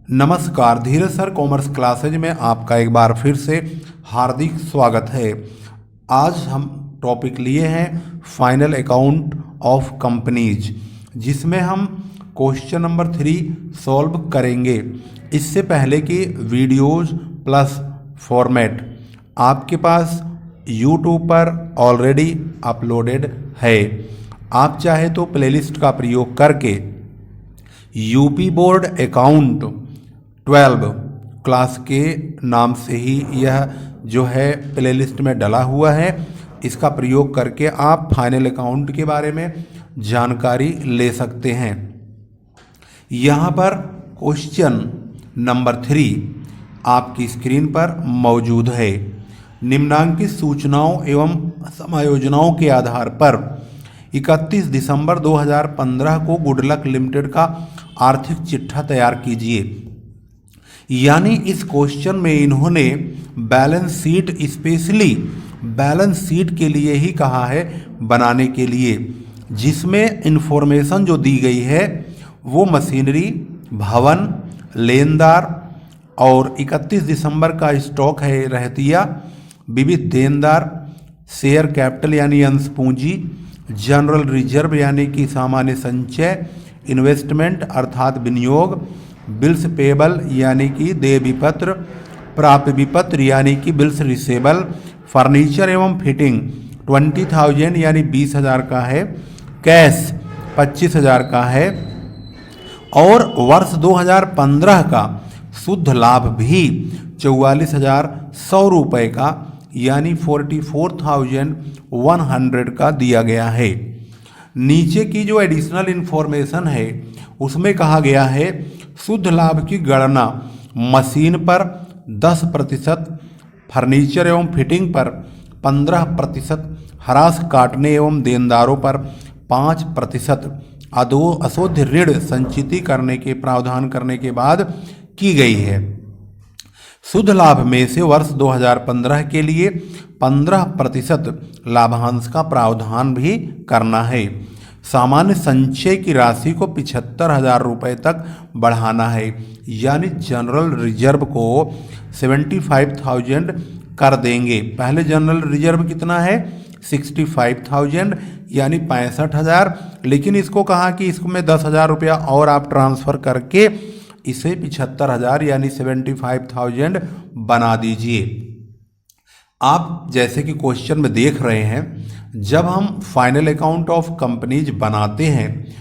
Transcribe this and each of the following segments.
नमस्कार, धीरज sir commerce classes में आपका एक बार फिर से हार्दिक स्वागत है। आज हम टॉपिक लिए हैं फाइनल अकाउंट ऑफ कंपनीज, जिसमें हम क्वेश्चन नंबर 3 सॉल्व करेंगे। इससे पहले कि वीडियोस प्लस फॉर्मेट आपके पास यूट्यूब पर ऑलरेडी अपलोडेड है। आप चाहे तो प्लेलिस्ट का प्रयोग करके यूपी बोर्ड अकाउंट 12 क्लास के नाम से ही यह जो है प्लेलिस्ट में डला हुआ है, इसका प्रयोग करके आप फाइनल अकाउंट के बारे में जानकारी ले सकते हैं। यहाँ पर क्वेश्चन नंबर 3 आपकी स्क्रीन पर मौजूद है। निम्नांकित सूचनाओं एवं समायोजनाओं के आधार पर 31 दिसंबर 2015 को गुडलक लिमिटेड का आर्थिक चिट्ठा तैयार कीजिए। यानी इस क्वेश्चन में इन्होंने balance sheet, specially balance sheet के लिए ही कहा है बनाने के लिए, जिसमें इंफॉर्मेशन जो दी गई है वो मशीनरी, भवन, लेनदार और 31 दिसंबर का स्टॉक है रहतिया, विविध देनदार, शेयर कैपिटल यानी अंश पूंजी, जनरल रिजर्व यानी कि सामान्य संचय, इन्वेस्टमेंट अर्थात विनियोग, बिल्स पेबल यानी कि देय विपत्र, प्राप्य विपत्र यानी कि बिल्स रिसेबल, फर्नीचर एवं फिटिंग 20,000 यानी 20,000 का है, कैश 25,000 का है और वर्ष 2015 का शुद्ध लाभ भी 44,100 रुपये का यानी 44,100 का दिया गया है। नीचे की जो एडिशनल इन्फॉर्मेशन है उसमें कहा गया है शुद्ध लाभ की गणना मशीन पर 10%, फर्नीचर एवं फिटिंग पर 15%, ह्रास काटने एवं देनदारों पर 5%, अशुद्ध ऋण संचिति करने के प्रावधान करने के बाद की गई है। शुद्ध लाभ में से वर्ष 2015 के लिए 15% लाभांश का प्रावधान भी करना है। सामान्य संचय की राशि को 75,000 रुपये तक बढ़ाना है, यानी जनरल रिजर्व को 75,000 कर देंगे। पहले जनरल रिजर्व कितना है 65,000 यानी 65,000, लेकिन इसको कहा कि इसमें 10,000 रुपया और आप ट्रांसफ़र करके इसे 75,000 यानी 75,000 बना दीजिए। आप जैसे कि क्वेश्चन में देख रहे हैं, जब हम फाइनल अकाउंट ऑफ कंपनीज बनाते हैं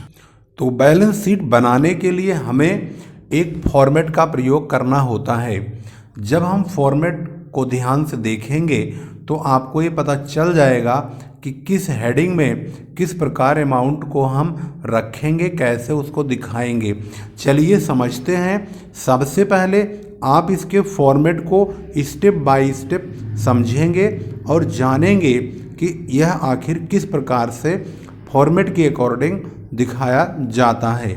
तो बैलेंस शीट बनाने के लिए हमें एक फॉर्मेट का प्रयोग करना होता है। जब हम फॉर्मेट को ध्यान से देखेंगे तो आपको ये पता चल जाएगा कि किस हेडिंग में किस प्रकार अमाउंट को हम रखेंगे, कैसे उसको दिखाएंगे। चलिए समझते हैं। सबसे पहले आप इसके फॉर्मेट को स्टेप बाय स्टेप समझेंगे और जानेंगे कि यह आखिर किस प्रकार से फॉर्मेट के अकॉर्डिंग दिखाया जाता है।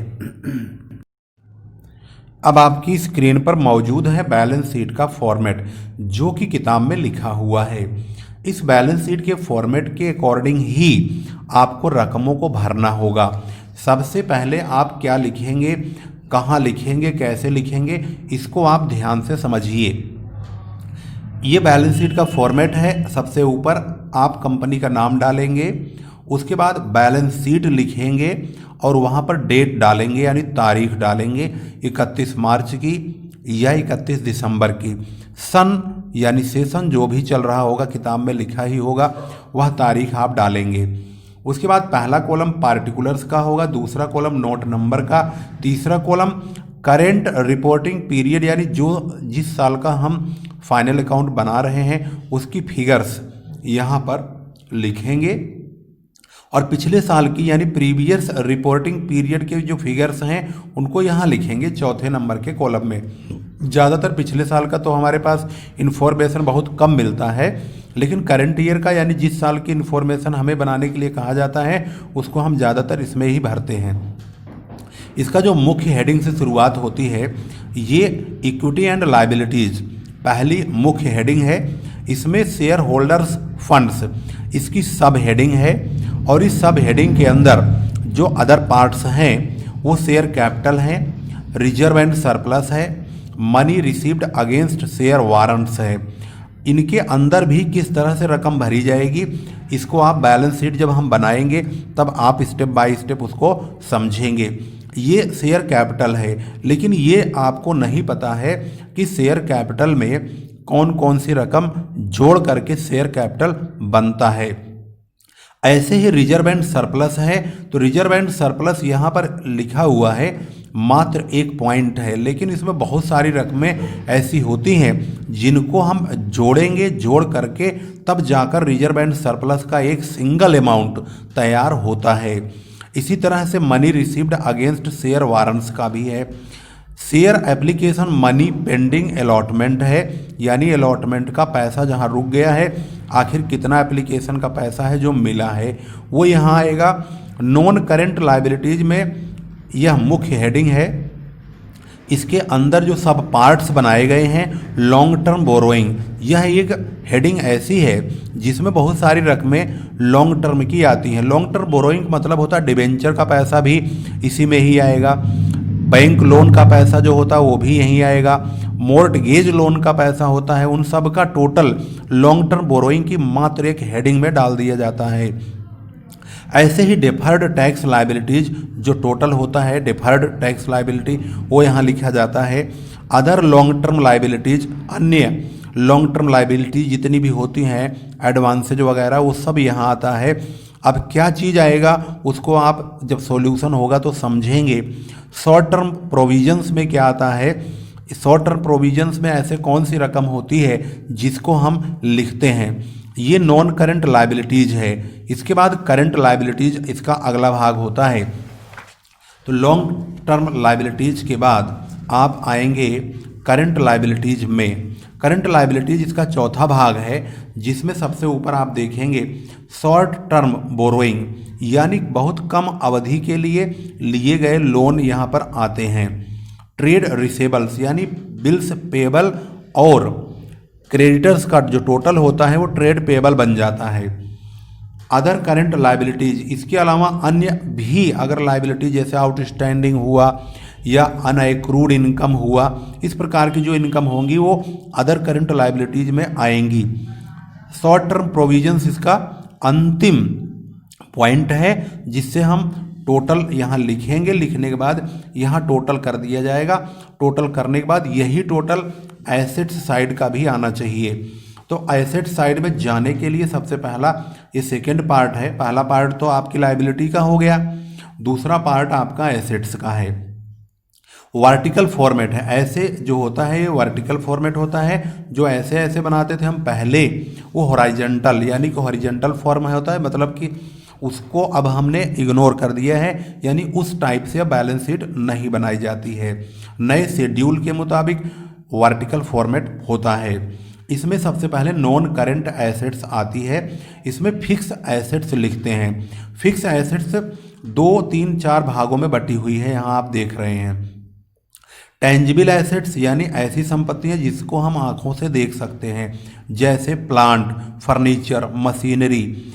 अब आपकी स्क्रीन पर मौजूद है बैलेंस शीट का फॉर्मेट, जो कि किताब में लिखा हुआ है। इस बैलेंस शीट के फॉर्मेट के अकॉर्डिंग ही आपको रकमों को भरना होगा। सबसे पहले आप क्या लिखेंगे, कहाँ लिखेंगे, कैसे लिखेंगे, इसको आप ध्यान से समझिए। ये बैलेंस शीट का फॉर्मेट है। सबसे ऊपर आप कंपनी का नाम डालेंगे, उसके बाद बैलेंस शीट लिखेंगे और वहाँ पर डेट डालेंगे यानी तारीख डालेंगे 31 मार्च की या 31 दिसंबर की। सन यानी सेशन जो भी चल रहा होगा, किताब में लिखा ही होगा, वह तारीख आप डालेंगे। उसके बाद पहला कॉलम पार्टिकुलर्स का होगा, दूसरा कॉलम नोट नंबर का, तीसरा कॉलम करेंट रिपोर्टिंग पीरियड यानी जिस साल का हम फाइनल अकाउंट बना रहे हैं उसकी फिगर्स यहाँ पर लिखेंगे और पिछले साल की यानी प्रीवियस रिपोर्टिंग पीरियड के जो फिगर्स हैं उनको यहाँ लिखेंगे चौथे नंबर के कॉलम में। ज़्यादातर पिछले साल का तो हमारे पास इन्फॉर्मेशन बहुत कम मिलता है, लेकिन करंट ईयर का यानी जिस साल की इन्फॉर्मेशन हमें बनाने के लिए कहा जाता है उसको हम ज़्यादातर इसमें ही भरते हैं। इसका जो मुख्य हेडिंग से शुरुआत होती है ये इक्विटी एंड लायबिलिटीज़ पहली मुख्य हेडिंग है। इसमें शेयर होल्डर्स फंड्स इसकी सब हेडिंग है और इस सब हेडिंग के अंदर जो अदर पार्ट्स हैं वो शेयर कैपिटल हैं, रिजर्व एंड सरप्लस है, money received against share warrants है। इनके अंदर भी किस तरह से रकम भरी जाएगी, इसको आप बैलेंस शीट जब हम बनाएंगे तब आप स्टेप बाय स्टेप उसको समझेंगे। ये शेयर कैपिटल है, लेकिन ये आपको नहीं पता है कि शेयर कैपिटल में कौन कौन सी रकम जोड़ करके शेयर कैपिटल बनता है। ऐसे ही रिजर्व एंड सरप्लस है, तो रिजर्व एंड सरप्लस यहाँ पर लिखा हुआ है मात्र एक पॉइंट है, लेकिन इसमें बहुत सारी रकमें ऐसी होती हैं जिनको हम जोड़ेंगे, जोड़ करके तब जाकर रिजर्व एंड सरप्लस का एक सिंगल अमाउंट तैयार होता है। इसी तरह से money received against share warrants का भी है। Share application money pending allotment है, यानी अलॉटमेंट का पैसा जहां रुक गया है, आखिर कितना एप्लीकेशन का पैसा है जो मिला है वो यहाँ आएगा। नॉन करेंट लायबिलिटीज में यह मुख्य हेडिंग है। इसके अंदर जो सब पार्ट्स बनाए गए हैं, लॉन्ग टर्म बोरोइंग, यह एक हेडिंग ऐसी है जिसमें बहुत सारी रकमें लॉन्ग टर्म की आती हैं। लॉन्ग टर्म बोरोइंग मतलब होता है डिबेंचर का पैसा भी इसी में ही आएगा, बैंक लोन का पैसा जो होता है वो भी यहीं आएगा, मॉर्टगेज लोन का पैसा होता है, उन सब का टोटल लॉन्ग टर्म बोरोइंग की मात्र एक हेडिंग में डाल दिया जाता है। ऐसे ही डिफर्ड टैक्स लायबिलिटीज जो टोटल होता है, डिफर्ड टैक्स लायबिलिटी वो यहाँ लिखा जाता है। अदर लॉन्ग टर्म लायबिलिटीज, अन्य लॉन्ग टर्म लायबिलिटी जितनी भी होती हैं, एडवांसेज वगैरह, वो सब यहाँ आता है। अब क्या चीज़ आएगा उसको आप जब सॉल्यूशन होगा तो समझेंगे। शॉर्ट टर्म प्रोविजंस में क्या आता है, शॉर्ट टर्म प्रोविजंस में ऐसे कौन सी रकम होती है जिसको हम लिखते हैं, ये नॉन करेंट लायबिलिटीज है। इसके बाद करेंट लायबिलिटीज इसका अगला भाग होता है। तो लॉन्ग टर्म लायबिलिटीज के बाद आप आएंगे करंट लायबिलिटीज में। करंट लायबिलिटीज इसका चौथा भाग है, जिसमें सबसे ऊपर आप देखेंगे शॉर्ट टर्म बोरोइंग, यानी बहुत कम अवधि के लिए लिए गए लोन यहाँ पर आते हैं। ट्रेड रिसेबल्स यानी बिल्स पेबल और क्रेडिटर्स का जो टोटल होता है वो ट्रेड पेबल बन जाता है। अदर करंट लायबिलिटीज, इसके अलावा अन्य भी अगर लायबिलिटी जैसे आउटस्टैंडिंग हुआ या अनएक्रूड इनकम हुआ, इस प्रकार की जो इनकम होंगी वो अदर करंट लायबिलिटीज में आएंगी। शॉर्ट टर्म प्रोविजंस इसका अंतिम पॉइंट है, जिससे हम टोटल यहाँ लिखेंगे। लिखने के बाद यहाँ टोटल कर दिया जाएगा। टोटल करने के बाद यही टोटल एसेट्स साइड का भी आना चाहिए। तो एसेट साइड में जाने के लिए सबसे पहला ये सेकेंड पार्ट है। पहला पार्ट तो आपकी लायबिलिटी का हो गया, दूसरा पार्ट आपका एसेट्स का है। वर्टिकल फॉर्मेट है, ऐसे जो होता है ये वर्टिकल फॉर्मेट होता है। जो ऐसे ऐसे बनाते थे हम पहले, वो हॉरिजॉन्टल यानी कि हॉरिजॉन्टल फॉर्म होता है, मतलब कि उसको अब हमने इग्नोर कर दिया है, यानी उस टाइप से अब बैलेंस शीट नहीं बनाई जाती है। नए शेड्यूल के मुताबिक वर्टिकल फॉर्मेट होता है। इसमें सबसे पहले नॉन करेंट एसेट्स आती है। इसमें फिक्स एसेट्स लिखते हैं। फिक्स एसेट्स 2, 3, 4 भागों में बटी हुई है, यहाँ आप देख रहे हैं। टेंजिबल एसेट्स यानी ऐसी संपत्तियां जिसको हम आंखों से देख सकते हैं, जैसे प्लांट, फर्नीचर, मशीनरी।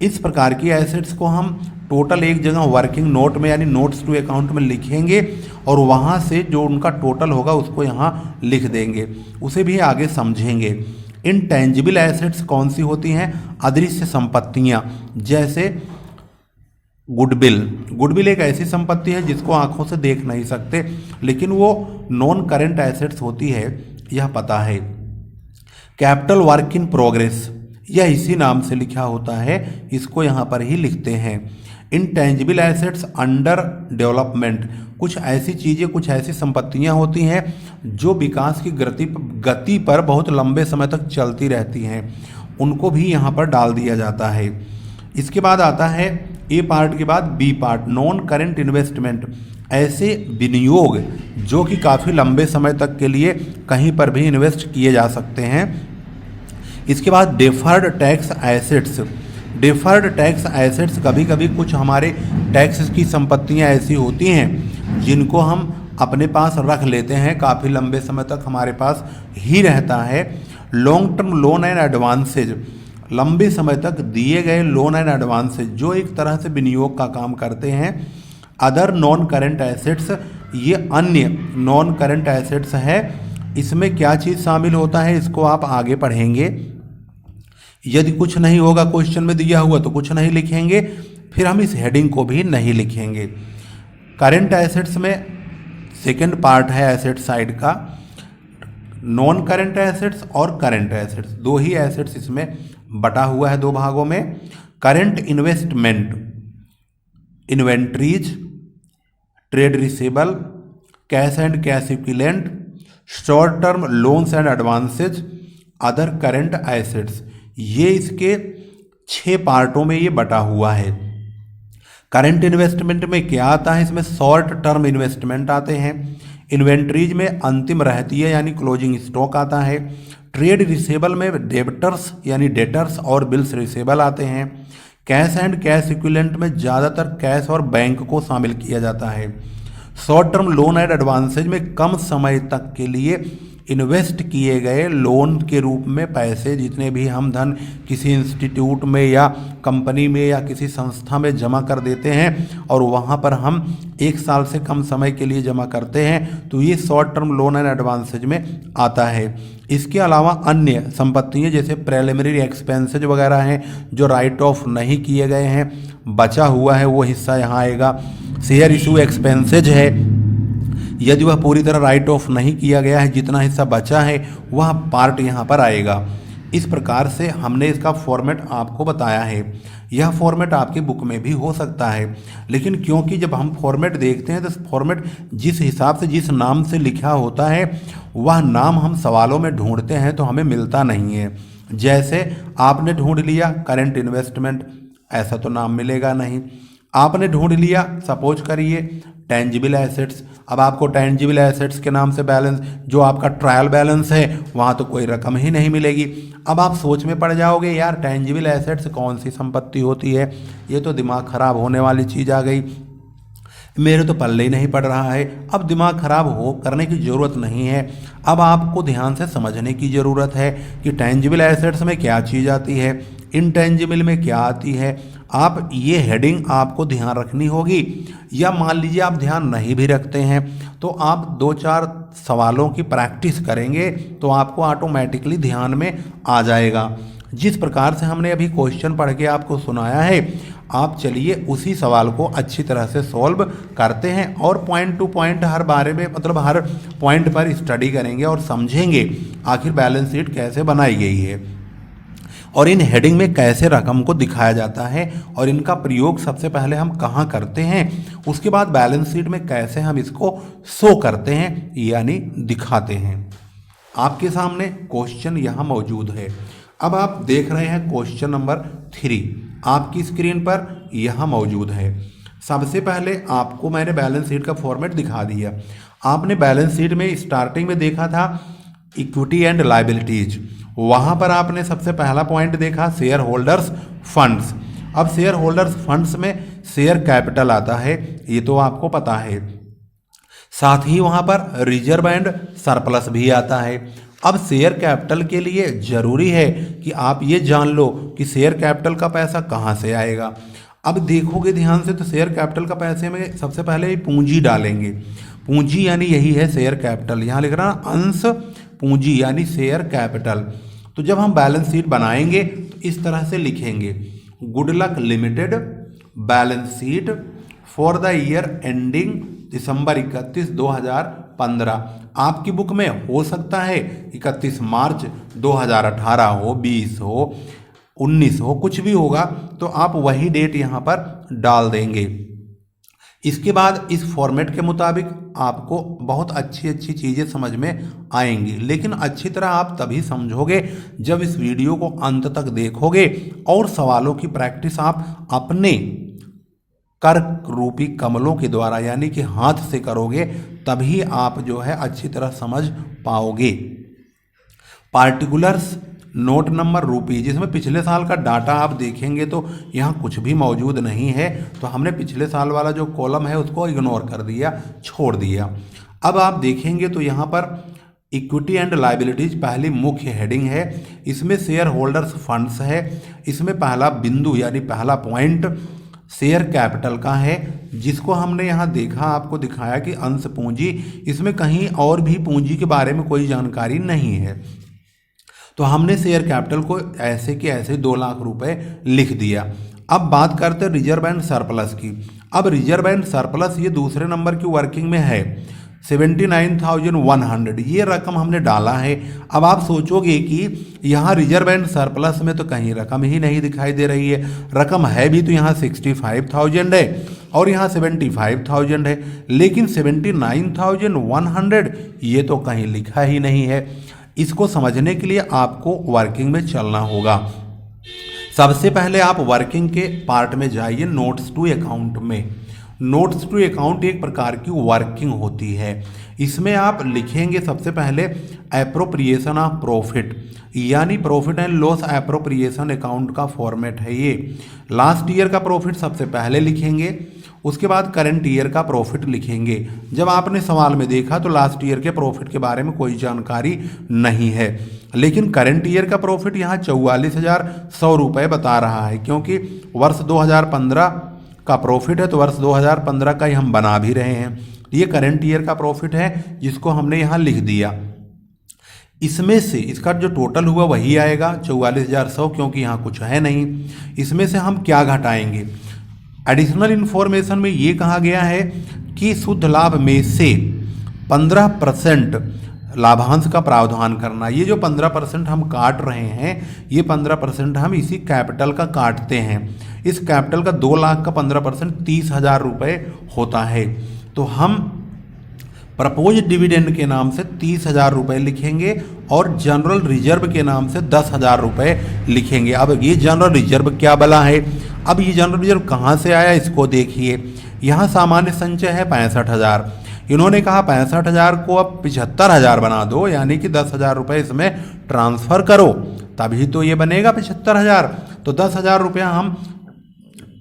इस प्रकार की एसेट्स को हम टोटल एक जगह वर्किंग नोट में यानी नोट्स टू अकाउंट में लिखेंगे और वहाँ से जो उनका टोटल होगा उसको यहाँ लिख देंगे, उसे भी आगे समझेंगे। इनटेंजिबल एसेट्स कौन सी होती हैं? अदृश्य संपत्तियाँ, जैसे गुडविल। गुडविल एक ऐसी संपत्ति है जिसको आंखों से देख नहीं सकते, लेकिन वो नॉन करेंट एसेट्स होती है, यह पता है। कैपिटल वर्क इन प्रोग्रेस, यह इसी नाम से लिखा होता है, इसको यहाँ पर ही लिखते हैं। इनटेंजिबल एसेट्स अंडर डेवलपमेंट, कुछ ऐसी चीज़ें, कुछ ऐसी संपत्तियाँ होती हैं जो विकास की गति पर बहुत लंबे समय तक चलती रहती हैं, उनको भी यहाँ पर डाल दिया जाता है। इसके बाद आता है ए पार्ट के बाद B part, non current investment, ऐसे विनियोग जो कि काफ़ी लंबे समय तक के लिए कहीं पर भी इन्वेस्ट किए जा सकते हैं। इसके बाद deferred tax assets. Deferred tax assets कभी कभी कुछ हमारे टैक्स की संपत्तियां ऐसी होती हैं जिनको हम अपने पास रख लेते हैं, काफ़ी लंबे समय तक हमारे पास ही रहता है। Long term loan and advances, लंबे समय तक दिए गए लोन एंड एडवांसेज जो एक तरह से विनियोग का काम करते हैं। अदर नॉन करेंट एसेट्स, ये अन्य नॉन करंट एसेट्स है। इसमें क्या चीज़ शामिल होता है इसको आप आगे पढ़ेंगे। यदि कुछ नहीं होगा क्वेश्चन में दिया हुआ तो कुछ नहीं लिखेंगे, फिर हम इस हेडिंग को भी नहीं लिखेंगे। करंट एसेट्स में सेकंड पार्ट है एसेट साइड का, नॉन करंट एसेट्स और करंट एसेट्स, दो ही एसेट्स इसमें बटा हुआ है दो भागों में। Current investment, inventories, trade receivable, cash and cash equivalent, short term loans and advances, other current assets, ये इसके 6 पार्टों में ये बटा हुआ है। करंट इन्वेस्टमेंट में क्या आता है, इसमें शॉर्ट टर्म इन्वेस्टमेंट आते हैं। इन्वेंट्रीज में अंतिम रहती है यानी क्लोजिंग स्टॉक आता है। ट्रेड रिसीवेबल में डेबिटर्स यानी डेटर्स और बिल्स रिसीवेबल आते हैं। कैश एंड कैश इक्विवेलेंट में ज़्यादातर कैश और बैंक को शामिल किया जाता है। Short term loan and advances में कम समय तक के लिए इन्वेस्ट किए गए लोन के रूप में पैसे, जितने भी हम धन किसी इंस्टीट्यूट में या कंपनी में या किसी संस्था में जमा कर देते हैं और वहाँ पर हम 1 साल से कम समय के लिए जमा करते हैं, तो ये short term loan and advances में आता है। इसके अलावा अन्य संपत्तियाँ जैसे प्रिलिमिनरी एक्सपेंसेज वगैरह हैं जो राइट ऑफ नहीं किए गए हैं, बचा हुआ है वो हिस्सा यहाँ आएगा। शेयर इशू एक्सपेंसेज है, यदि वह पूरी तरह राइट ऑफ नहीं किया गया है, जितना हिस्सा बचा है वह पार्ट यहाँ पर आएगा। इस प्रकार से हमने इसका फॉर्मेट आपको बताया है। यह फॉर्मेट आपकी बुक में भी हो सकता है, लेकिन क्योंकि जब हम फॉर्मेट देखते हैं तो फॉर्मेट जिस हिसाब से जिस नाम से लिखा होता है वह नाम हम सवालों में ढूंढते हैं तो हमें मिलता नहीं है। जैसे आपने ढूंढ लिया करंट इन्वेस्टमेंट, ऐसा तो नाम मिलेगा नहीं। आपने ढूंढ लिया सपोज करिए टेंजिबल एसेट्स, अब आपको टेंजिबल एसेट्स के नाम से बैलेंस जो आपका ट्रायल बैलेंस है वहाँ तो कोई रकम ही नहीं मिलेगी। अब आप सोच में पड़ जाओगे यार टेंजिबल एसेट्स कौन सी संपत्ति होती है, ये तो दिमाग खराब होने वाली चीज़ आ गई, मेरे तो पल्ले ही नहीं पड़ रहा है। अब दिमाग खराब हो करने की ज़रूरत नहीं है, अब आपको ध्यान से समझने की ज़रूरत है कि टेंजिबल एसेट्स में क्या चीज़ आती है, इनटेंजिबल में क्या आती है। आप ये हेडिंग आपको ध्यान रखनी होगी, या मान लीजिए आप ध्यान नहीं भी रखते हैं तो आप 2-4 सवालों की प्रैक्टिस करेंगे तो आपको ऑटोमेटिकली ध्यान में आ जाएगा। जिस प्रकार से हमने अभी क्वेश्चन पढ़ के आपको सुनाया है, आप चलिए उसी सवाल को अच्छी तरह से सॉल्व करते हैं और पॉइंट टू पॉइंट हर बारे में मतलब हर पॉइंट पर स्टडी करेंगे और समझेंगे आखिर बैलेंस शीट कैसे बनाई गई है और इन हेडिंग में कैसे रकम को दिखाया जाता है और इनका प्रयोग सबसे पहले हम कहाँ करते हैं, उसके बाद बैलेंस शीट में कैसे हम इसको शो करते हैं यानी दिखाते हैं। आपके सामने क्वेश्चन यहाँ मौजूद है। अब आप देख रहे हैं क्वेश्चन नंबर 3 आपकी स्क्रीन पर यहाँ मौजूद है। सबसे पहले आपको मैंने बैलेंस शीट का फॉर्मेट दिखा दिया। आपने बैलेंस शीट में स्टार्टिंग में देखा था इक्विटी एंड लायबिलिटीज, वहाँ पर आपने सबसे पहला पॉइंट देखा शेयर होल्डर्स फंड्स। अब शेयर होल्डर्स फंड्स में शेयर कैपिटल आता है, ये तो आपको पता है, साथ ही वहाँ पर रिजर्व एंड सरप्लस भी आता है। अब शेयर कैपिटल के लिए ज़रूरी है कि आप ये जान लो कि शेयर कैपिटल का पैसा कहाँ से आएगा। अब देखोगे ध्यान से तो शेयर कैपिटल का पैसे में सबसे पहले ही पूंजी डालेंगे। पूंजी यानी यही है शेयर कैपिटल, यहाँ लिख रहा अंश पूंजी यानी शेयर कैपिटल। तो जब हम बैलेंस शीट बनाएंगे तो इस तरह से लिखेंगे, good luck limited balance sheet for the year ending December 31, 2015। आपकी बुक में हो सकता है 31 मार्च 2018 हो, 20 हो, 19 हो, कुछ भी होगा, तो आप वही डेट यहाँ पर डाल देंगे। इसके बाद इस फॉर्मेट के मुताबिक आपको बहुत अच्छी अच्छी चीज़ें समझ में आएंगी, लेकिन अच्छी तरह आप तभी समझोगे जब इस वीडियो को अंत तक देखोगे और सवालों की प्रैक्टिस आप अपने कर रूपी कमलों के द्वारा यानी कि हाथ से करोगे, तभी आप जो है अच्छी तरह समझ पाओगे। पार्टिकुलर्स नोट नंबर रूपी, जिसमें पिछले साल का डाटा आप देखेंगे तो यहाँ कुछ भी मौजूद नहीं है, तो हमने पिछले साल वाला जो कॉलम है उसको इग्नोर कर दिया, छोड़ दिया। अब आप देखेंगे तो यहाँ पर इक्विटी एंड लायबिलिटीज पहली मुख्य हेडिंग है, इसमें शेयर होल्डर्स फंड्स है, इसमें पहला बिंदु यानी पहला पॉइंट शेयर कैपिटल का है, जिसको हमने यहाँ देखा, आपको दिखाया कि अंश पूंजी, इसमें कहीं और भी पूंजी के बारे में कोई जानकारी नहीं है। तो हमने शेयर कैपिटल को ऐसे के ऐसे 2 लाख रुपए लिख दिया। अब बात करते हैं रिजर्व एंड सरप्लस की। अब रिजर्व एंड सरप्लस ये दूसरे नंबर की वर्किंग में है 79,100, ये रकम हमने डाला है। अब आप सोचोगे कि यहाँ रिजर्व एंड सरप्लस में तो कहीं रकम ही नहीं दिखाई दे रही है, रकम है भी तो यहाँ 65,000 है और यहाँ 75,000 है, लेकिन 79,100 ये तो कहीं लिखा ही नहीं है। इसको समझने के लिए आपको वर्किंग में चलना होगा। सबसे पहले आप वर्किंग के पार्ट में जाइए, नोट्स टू अकाउंट में। नोट्स टू अकाउंट एक प्रकार की वर्किंग होती है। इसमें आप लिखेंगे सबसे पहले एप्रोप्रिएशन ऑफ प्रॉफिट, यानी profit and loss appropriation account का फॉर्मेट है ये। लास्ट ईयर का प्रॉफिट सबसे पहले लिखेंगे, उसके बाद करंट ईयर का प्रॉफिट लिखेंगे। जब आपने सवाल में देखा तो लास्ट ईयर के प्रॉफिट के बारे में कोई जानकारी नहीं है, लेकिन करंट ईयर का प्रॉफिट यहाँ 44,100 रुपये बता रहा है, क्योंकि वर्ष 2015 का प्रॉफिट है तो वर्ष 2015 का ही हम बना भी रहे हैं। ये करंट ईयर का प्रॉफिट है जिसको हमने यहाँ लिख दिया। इसमें से इसका जो टोटल हुआ वही आएगा 44,100, क्योंकि यहाँ कुछ है नहीं। इसमें से हम क्या घटाएंगे? एडिशनल इन्फॉर्मेशन में ये कहा गया है कि शुद्ध लाभ में से 15% लाभांश का प्रावधान करना। ये जो 15% हम काट रहे हैं, ये 15% हम इसी कैपिटल का काटते हैं। इस कैपिटल का 2 लाख का 15% 30,000 रुपये होता है। तो हम प्रपोज डिविडेंड के नाम से 30,000 रुपये लिखेंगे और जनरल रिजर्व के नाम से 10,000 रुपये लिखेंगे। अब ये जनरल रिजर्व क्या बला है? अब ये जनरल रिजर्व कहाँ से आया इसको देखिए। यहाँ सामान्य संचय है 65,000, इन्होंने कहा 65,000 को अब 75,000 बना दो, यानी कि 10,000 रुपये इसमें ट्रांसफ़र करो, तभी तो ये बनेगा 75,000। तो 10,000 रुपया हम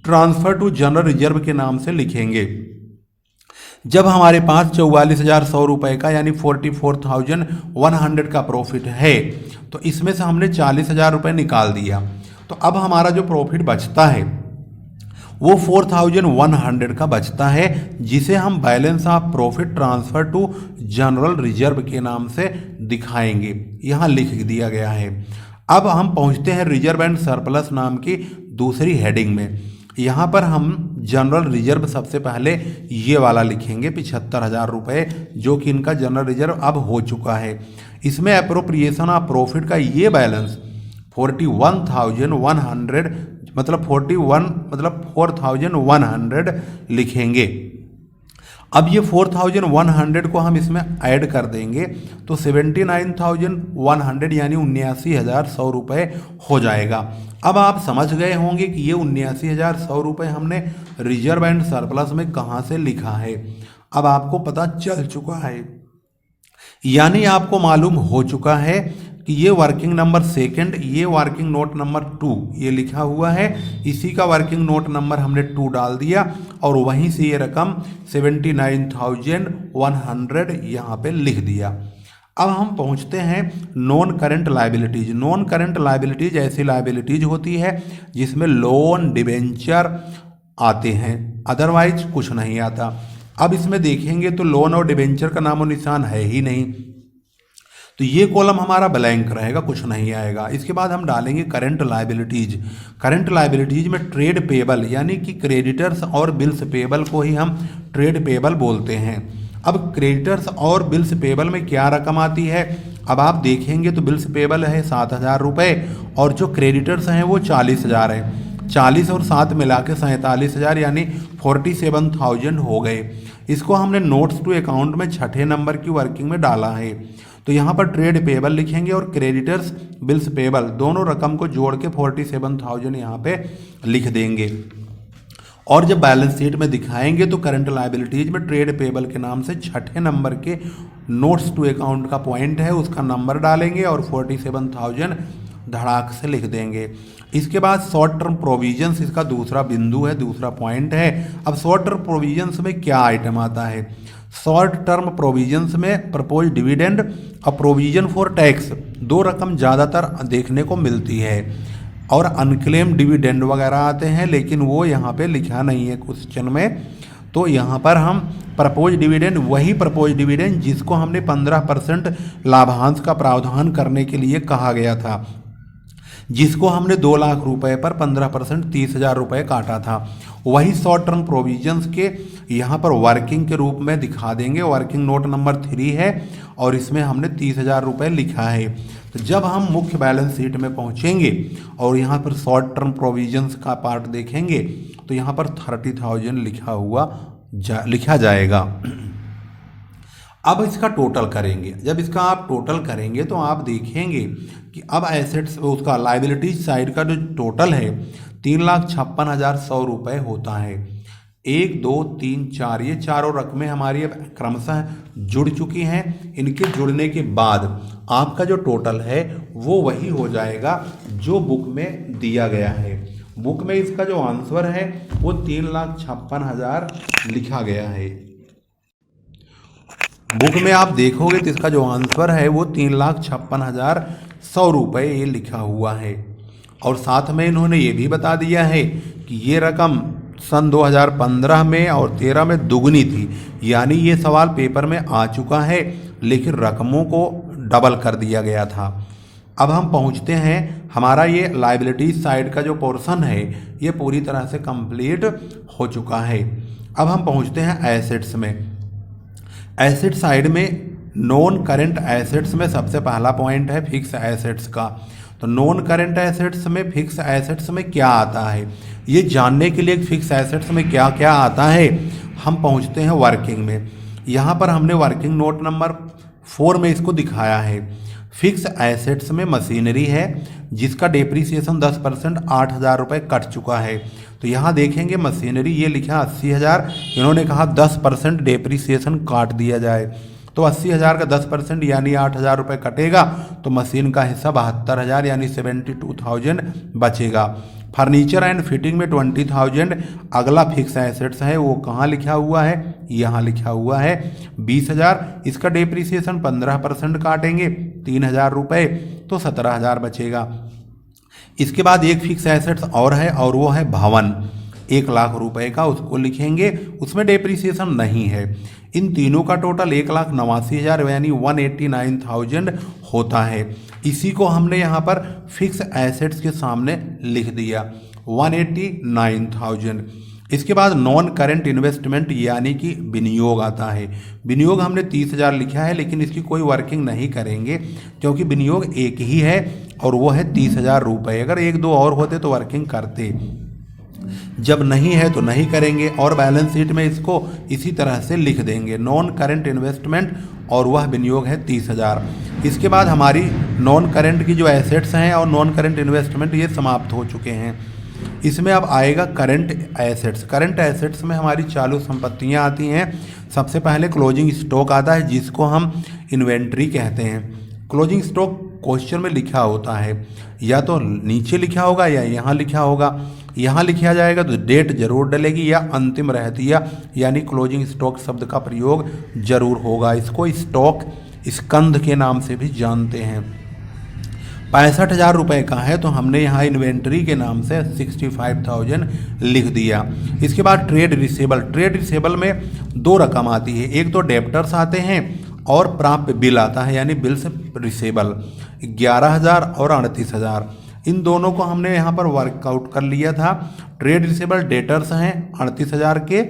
ट्रांसफ़र टू जनरल रिजर्व के नाम से लिखेंगे। जब हमारे पास 44,100 रुपये का यानी 44,100 का प्रॉफिट है, तो इसमें से हमने 40,000 रुपये निकाल दिया। तो अब हमारा जो प्रॉफिट बचता है वो 4,100 का बचता है, जिसे हम balance of profit transfer to general reserve के नाम से दिखाएंगे। यहाँ लिख दिया गया है। अब हम पहुँचते हैं रिजर्व एंड सरप्लस नाम की दूसरी हेडिंग में। यहाँ पर हम जनरल रिजर्व सबसे पहले ये वाला लिखेंगे 75,000 रुपये, जो कि इनका जनरल रिजर्व अब हो चुका है। इसमें अप्रोप्रिएशन ऑफ प्रॉफिट का ये बैलेंस 41,100 मतलब 4,100 लिखेंगे। अब ये 4,100 को हम इसमें ऐड कर देंगे तो 79,100 यानी 79,100 रुपये हो जाएगा। अब आप समझ गए होंगे कि ये 79,100 रुपये हमने रिजर्व एंड सरप्लस में कहाँ से लिखा है। अब आपको पता चल चुका है, यानी आपको मालूम हो चुका है कि ये वर्किंग नंबर सेकंड, ये वर्किंग नोट नंबर 2 ये लिखा हुआ है, इसी का वर्किंग नोट नंबर हमने 2 डाल दिया और वहीं से ये रकम 79,100 यहाँ पे लिख दिया। अब हम पहुँचते हैं non current liabilities. Non current liabilities ऐसी लायबिलिटीज होती है जिसमें लोन डिबेंचर आते हैं, अदरवाइज कुछ नहीं आता। अब इसमें देखेंगे तो लोन और डिबेंचर का नामो निशान है ही नहीं, तो ये कॉलम हमारा ब्लैंक रहेगा, कुछ नहीं आएगा। इसके बाद हम डालेंगे करंट लायबिलिटीज। करंट लायबिलिटीज में ट्रेड पेबल यानी कि क्रेडिटर्स और बिल्स पेबल को ही हम ट्रेड पेबल बोलते हैं। अब क्रेडिटर्स और बिल्स पेबल में क्या रकम आती है? अब आप देखेंगे तो बिल्स पेबल है 7,000 रुपये और जो क्रेडिटर्स हैं वो 40,000 हैं। 40 और 7 मिला के 47,000 यानी 47,000 हो गए। इसको हमने नोट्स टू अकाउंट में 6ठे नंबर की वर्किंग में डाला है। तो यहाँ पर ट्रेड पेबल लिखेंगे और क्रेडिटर्स बिल्स पेबल दोनों रकम को जोड़ के 47,000 यहाँ पे लिख देंगे। और जब बैलेंस शीट में दिखाएंगे तो करंट लायबिलिटीज में ट्रेड पेबल के नाम से 6ठे नंबर के नोट्स टू अकाउंट का पॉइंट है, उसका नंबर डालेंगे और 47,000 धड़ाक से लिख देंगे। इसके बाद शॉर्ट टर्म प्रोविजंस इसका दूसरा बिंदु है, दूसरा पॉइंट है। अब शॉर्ट टर्म प्रोविजंस में क्या आइटम आता है? शॉर्ट टर्म प्रोविजंस में प्रपोज डिविडेंड और प्रोविजन फॉर टैक्स, दो रकम ज़्यादातर देखने को मिलती है। और अनक्लेम डिविडेंड वगैरह आते हैं, लेकिन वो यहाँ पे लिखा नहीं है क्वेश्चन में। तो यहाँ पर हम प्रपोज डिविडेंड, वही प्रपोज डिविडेंड जिसको हमने 15% लाभांश का प्रावधान करने के लिए कहा गया था, जिसको हमने 2 लाख रुपए पर 15% 30,000 रुपये काटा था, वही शॉर्ट टर्म प्रोविजंस के यहाँ पर वर्किंग के रूप में दिखा देंगे। वर्किंग नोट नंबर 3 है और इसमें हमने 30,000 रुपये लिखा है। तो जब हम मुख्य बैलेंस शीट में पहुँचेंगे और यहाँ पर शॉर्ट टर्म प्रोविजंस का पार्ट देखेंगे तो यहाँ पर 30,000 लिखा जाएगा। अब इसका टोटल करेंगे। जब इसका आप टोटल करेंगे तो आप देखेंगे कि अब एसेट्स, उसका लाइबिलिटीज साइड का जो टोटल है 3,56,100 रुपये होता है। 1, 2, 3, 4 ये चारों रकमें हमारी अब क्रमशः जुड़ चुकी हैं। इनके जुड़ने के बाद आपका जो टोटल है वो वही हो जाएगा जो बुक में दिया गया है। बुक में इसका जो आंसर है वो 3,56,000 लिखा गया है। बुक में आप देखोगे तो इसका जो आंसर है वो 3,56,100 रुपये ये लिखा हुआ है। और साथ में इन्होंने ये भी बता दिया है कि ये रकम सन 2015 में और 13 में दुगनी थी, यानी ये सवाल पेपर में आ चुका है लेकिन रकमों को डबल कर दिया गया था। अब हम पहुंचते हैं, हमारा ये लाइबिलिटीज साइड का जो पोर्शन है ये पूरी तरह से कंप्लीट हो चुका है। अब हम पहुंचते हैं एसेट्स में। एसेट साइड में नॉन करेंट एसेट्स में सबसे पहला पॉइंट है फिक्स एसेट्स का। तो नॉन करेंट एसेट्स में फिक्स एसेट्स में क्या आता है, ये जानने के लिए फिक्स एसेट्स में क्या क्या आता है हम पहुंचते हैं वर्किंग में। यहाँ पर हमने वर्किंग नोट नंबर 4 में इसको दिखाया है। फिक्स एसेट्स में मशीनरी है जिसका डेप्रीसिएशन 10% 8,000 रुपये कट चुका है। तो यहाँ देखेंगे मशीनरी ये लिखा 80,000, इन्होंने कहा 10% डेप्रीसिएशन काट दिया जाए। तो 80,000 का 10% यानी 8,000 रुपये कटेगा तो मशीन का हिस्सा 72,000 यानी 72,000 बचेगा। फर्नीचर एंड फिटिंग में 20,000 अगला फिक्स एसेट्स है, वो कहाँ लिखा हुआ है, यहाँ लिखा हुआ है 20,000। इसका डेप्रीसिएशन 15% काटेंगे 3,000 रुपये तो 17,000 बचेगा। इसके बाद एक फिक्स एसेट्स और है और वो है भवन, 1 लाख रुपए का, उसको लिखेंगे, उसमें डेप्रीसिएशन नहीं है। इन तीनों का टोटल 1,89,000 यानी 189,000 होता है। इसी को हमने यहाँ पर फिक्स एसेट्स के सामने लिख दिया 189,000। इसके बाद नॉन करेंट इन्वेस्टमेंट यानी कि विनियोग आता है। विनियोग हमने 30,000 लिखा है लेकिन इसकी कोई वर्किंग नहीं करेंगे क्योंकि विनियोग एक ही है और वो है 30,000 रुपये। अगर 1-2 और होते तो वर्किंग करते, जब नहीं है तो नहीं करेंगे और बैलेंस शीट में इसको इसी तरह से लिख देंगे नॉन करेंट इन्वेस्टमेंट और वह विनियोग है 30,000। इसके बाद हमारी नॉन करेंट की जो एसेट्स हैं और नॉन करेंट इन्वेस्टमेंट ये समाप्त हो चुके हैं। इसमें अब आएगा करंट एसेट्स। करंट एसेट्स में हमारी चालू संपत्तियां आती हैं। सबसे पहले क्लोजिंग स्टॉक आता है जिसको हम इन्वेंट्री कहते हैं। क्लोजिंग स्टॉक क्वेश्चन में लिखा होता है, या तो नीचे लिखा होगा या यहाँ लिखा होगा। यहाँ लिखा जाएगा तो डेट जरूर डलेगी या अंतिम रहतिया यानी क्लोजिंग स्टॉक शब्द का प्रयोग जरूर होगा। इसको स्टॉक स्कंध के नाम से भी जानते हैं। 65,000 रुपये का है तो हमने यहाँ इन्वेंट्री के नाम से 65,000 लिख दिया। इसके बाद ट्रेड रिसेबल। ट्रेड रिसेबल में 2 रकम आती है, एक तो डेप्टर्स आते हैं और प्राप्य बिल आता है यानी बिल्स रिसेबल, 11,000 और 38,000। इन दोनों को हमने यहाँ पर वर्कआउट कर लिया था। ट्रेड रिसेबल डेटर्स हैं 38,000 के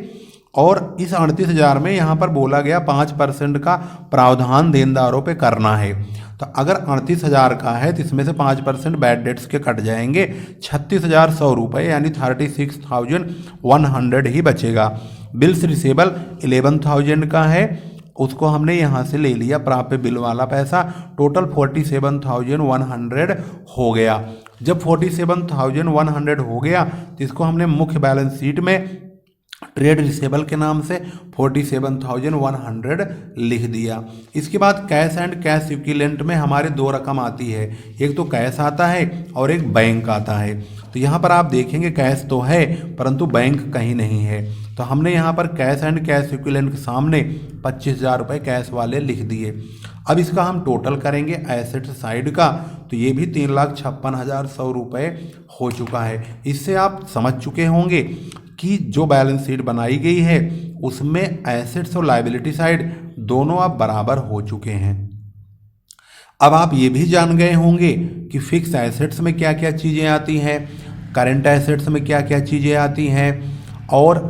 और इस 38,000 में यहाँ पर बोला गया 5% का प्रावधान देनदारों पे करना है। तो अगर 38,000 का है तो इसमें से 5% बैड डेट्स के कट जाएंगे, 36,100 रुपये यानी 36,100 ही बचेगा। बिल्स रिसेबल 11,000 का है, उसको हमने यहाँ से ले लिया प्राप्य बिल वाला पैसा, टोटल 47,100 हो गया। जब 47,100 हो गया तो इसको हमने मुख्य बैलेंस शीट में ट्रेड रिसेबल के नाम से 47,100 लिख दिया। इसके बाद कैश एंड कैश इक्विवेलेंट में हमारे 2 रकम आती है, एक तो कैश आता है और एक बैंक आता है। तो यहाँ पर आप देखेंगे कैश तो है परंतु बैंक कहीं नहीं है, तो हमने यहाँ पर कैश एंड कैश इक्विवेलेंट के सामने 25,000 रुपये कैश वाले लिख दिए। अब इसका हम टोटल करेंगे एसेट साइड का, तो ये भी 3,56,100 रुपये हो चुका है। इससे आप समझ चुके होंगे कि जो बैलेंस शीट बनाई गई है उसमें एसेट्स और लायबिलिटी साइड दोनों आप बराबर हो चुके हैं। अब आप ये भी जान गए होंगे कि फिक्स एसेट्स में क्या क्या चीज़ें आती हैं, करंट एसेट्स में क्या क्या चीज़ें आती हैं और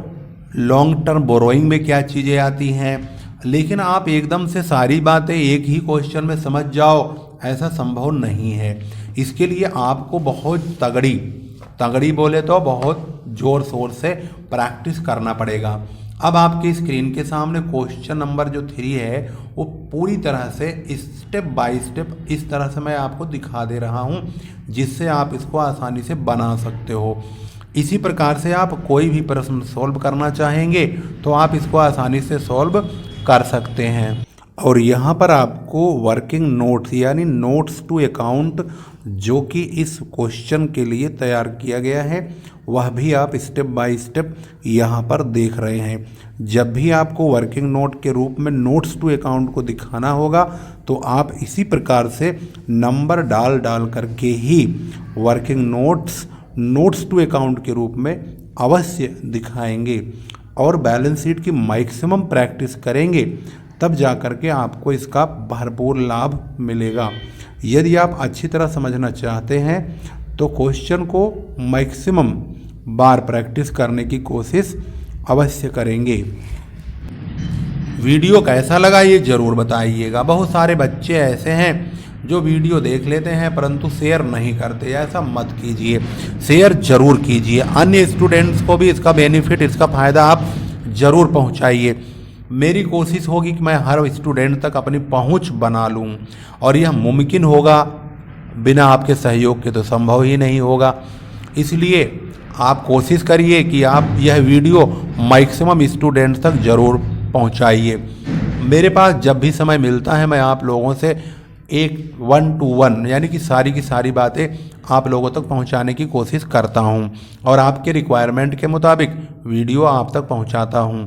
लॉन्ग टर्म बोरोइंग में क्या चीज़ें आती हैं। लेकिन आप एकदम से सारी बातें एक ही क्वेश्चन में समझ जाओ, ऐसा संभव नहीं है। इसके लिए आपको बहुत तगड़ी बोले तो बहुत ज़ोर शोर से प्रैक्टिस करना पड़ेगा। अब आपके स्क्रीन के सामने क्वेश्चन नंबर जो 3 है वो पूरी तरह से स्टेप बाय स्टेप इस तरह से मैं आपको दिखा दे रहा हूँ, जिससे आप इसको आसानी से बना सकते हो। इसी प्रकार से आप कोई भी प्रश्न सॉल्व करना चाहेंगे तो आप इसको आसानी से सॉल्व कर सकते हैं। और यहाँ पर आपको वर्किंग नोट्स यानी नोट्स टू अकाउंट जो कि इस क्वेश्चन के लिए तैयार किया गया है वह भी आप स्टेप बाय स्टेप यहाँ पर देख रहे हैं। जब भी आपको वर्किंग नोट के रूप में नोट्स टू अकाउंट को दिखाना होगा तो आप इसी प्रकार से नंबर डाल करके ही वर्किंग नोट्स टू अकाउंट के रूप में अवश्य दिखाएंगे और बैलेंस शीट की मैक्सिमम प्रैक्टिस करेंगे, तब जा कर के आपको इसका भरपूर लाभ मिलेगा। यदि आप अच्छी तरह समझना चाहते हैं तो क्वेश्चन को मैक्सिमम बार प्रैक्टिस करने की कोशिश अवश्य करेंगे। वीडियो कैसा लगा ये ज़रूर बताइएगा। बहुत सारे बच्चे ऐसे हैं जो वीडियो देख लेते हैं परंतु शेयर नहीं करते, ऐसा मत कीजिए, शेयर जरूर कीजिए। अन्य स्टूडेंट्स को भी इसका बेनिफिट, इसका फ़ायदा आप ज़रूर पहुंचाइए। मेरी कोशिश होगी कि मैं हर स्टूडेंट तक अपनी पहुंच बना लूं और यह मुमकिन होगा, बिना आपके सहयोग के तो संभव ही नहीं होगा। इसलिए आप कोशिश करिए कि आप यह वीडियो मैक्सिमम स्टूडेंट्स तक ज़रूर पहुंचाइए। मेरे पास जब भी समय मिलता है मैं आप लोगों से एक 1-to-1 यानी कि सारी की सारी बातें आप लोगों तक पहुंचाने की कोशिश करता हूं और आपके रिक्वायरमेंट के मुताबिक वीडियो आप तक पहुंचाता हूं।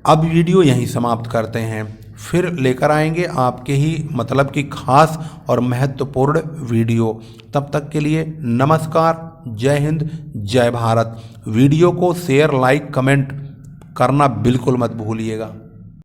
अब वीडियो यहीं समाप्त करते हैं, फिर लेकर आएंगे आपके ही मतलब की खास और महत्वपूर्ण वीडियो। तब तक के लिए नमस्कार, जय हिंद, जय भारत। वीडियो को शेयर, लाइक, कमेंट करना बिल्कुल मत भूलिएगा।